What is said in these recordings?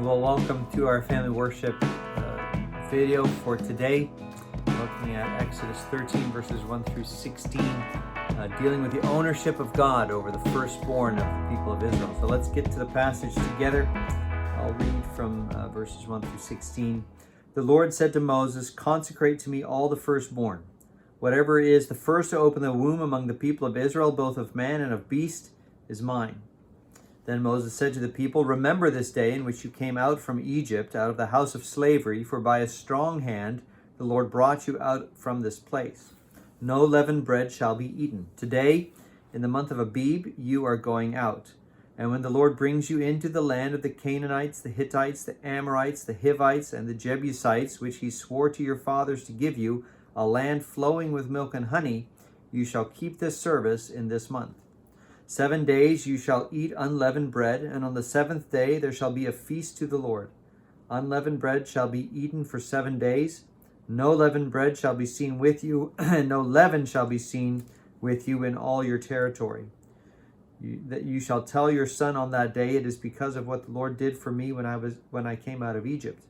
Well, welcome to our family worship video for today. Looking at Exodus 13 verses 1 through 16, dealing with the ownership of God over the firstborn of the people of Israel. So let's get to the passage together. I'll read from verses 1 through 16. The Lord said to Moses, "Consecrate to me all the firstborn. Whatever is the first to open the womb among the people of Israel, both of man and of beast, is mine." Then Moses said to the people, "Remember this day in which you came out from Egypt, out of the house of slavery, for by a strong hand the Lord brought you out from this place. No leavened bread shall be eaten. Today, in the month of Abib, you are going out. And when the Lord brings you into the land of the Canaanites, the Hittites, the Amorites, the Hivites, and the Jebusites, which he swore to your fathers to give you, a land flowing with milk and honey, you shall keep this service in this month. 7 days you shall eat unleavened bread, and on the seventh day there shall be a feast to the Lord. Unleavened bread shall be eaten for 7 days. No leavened bread shall be seen with you, and no leaven shall be seen with you in all your territory. That you shall tell your son on that day, it is because of what the Lord did for me when I came out of Egypt.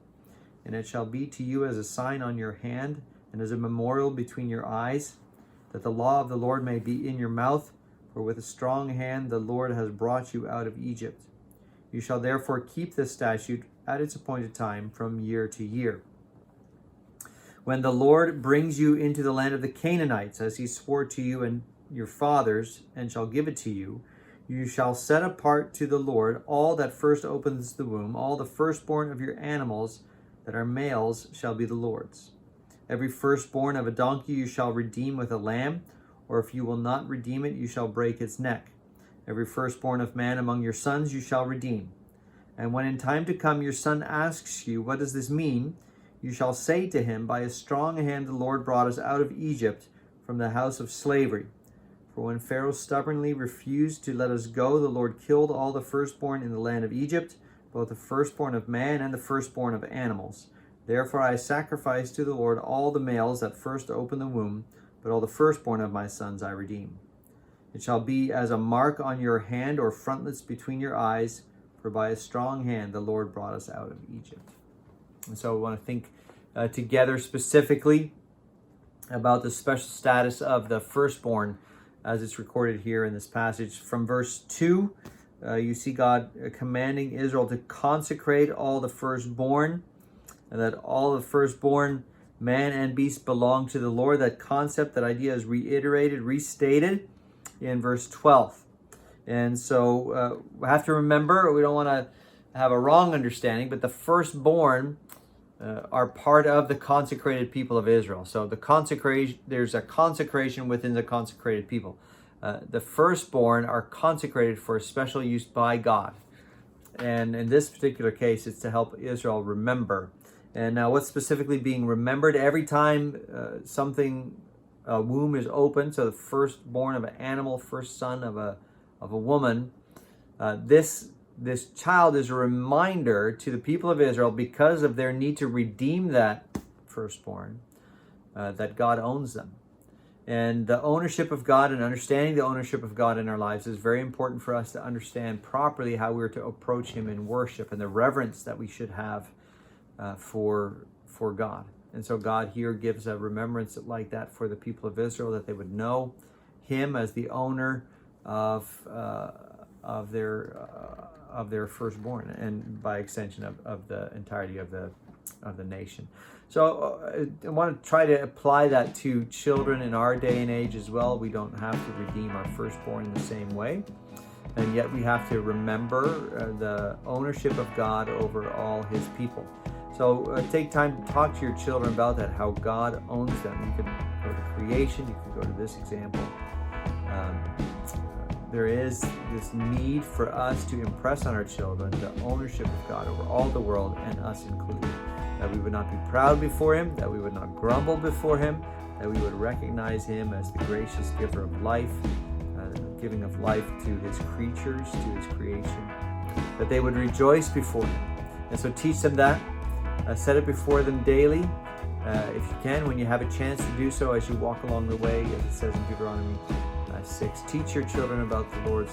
And it shall be to you as a sign on your hand, and as a memorial between your eyes, that the law of the Lord may be in your mouth. For with a strong hand the Lord has brought you out of Egypt. You shall therefore keep this statute at its appointed time from year to year. When the Lord brings you into the land of the Canaanites, as he swore to you and your fathers, and shall give it to you, you shall set apart to the Lord all that first opens the womb, all the firstborn of your animals that are males shall be the Lord's. Every firstborn of a donkey you shall redeem with a lamb, or if you will not redeem it, you shall break its neck. Every firstborn of man among your sons you shall redeem. And when in time to come your son asks you, 'What does this mean?' you shall say to him, 'By a strong hand the Lord brought us out of Egypt from the house of slavery. For when Pharaoh stubbornly refused to let us go, the Lord killed all the firstborn in the land of Egypt, both the firstborn of man and the firstborn of animals. Therefore I sacrifice to the Lord all the males that first open the womb, but all the firstborn of my sons I redeem. It shall be as a mark on your hand or frontlets between your eyes, for by a strong hand the Lord brought us out of Egypt." And so we want to think together specifically about the special status of the firstborn as it's recorded here in this passage. From verse 2, you see God commanding Israel to consecrate all the firstborn, and that all the firstborn man and beast belong to the Lord. That concept, that idea is reiterated, restated in verse 12. And so we have to remember, we don't want to have a wrong understanding, but the firstborn are part of the consecrated people of Israel. So the consecration, there's a consecration within the consecrated people. The firstborn are consecrated for special use by God. And in this particular case, it's to help Israel remember. And now what's specifically being remembered? Every time a womb is opened, so the firstborn of an animal, first son of a woman, this child is a reminder to the people of Israel, because of their need to redeem that firstborn, that God owns them. And the ownership of God and understanding the ownership of God in our lives is very important for us to understand properly how we're to approach him in worship and the reverence that we should have for God. And so God here gives a remembrance like that for the people of Israel, that they would know him as the owner of their firstborn, and by extension of the entirety of the nation. So I want to try to apply that to children in our day and age as well. We don't have to redeem our firstborn in the same way, and yet we have to remember the ownership of God over all his people. So take time to talk to your children about that, how God owns them. You can go to creation, you can go to this example. There is this need for us to impress on our children the ownership of God over all the world, and us included. That we would not be proud before him, that we would not grumble before him, that we would recognize him as the gracious giver of life, giving of life to his creatures, to his creation, that they would rejoice before him. And so teach them that. Set it before them daily, if you can, when you have a chance to do so, as you walk along the way, as it says in Deuteronomy 6. Teach your children about the Lord's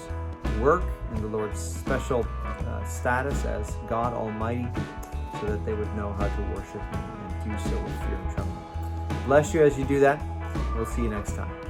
work and the Lord's special status as God Almighty, so that they would know how to worship Him and do so with fear and trembling. Bless you as you do that. We'll see you next time.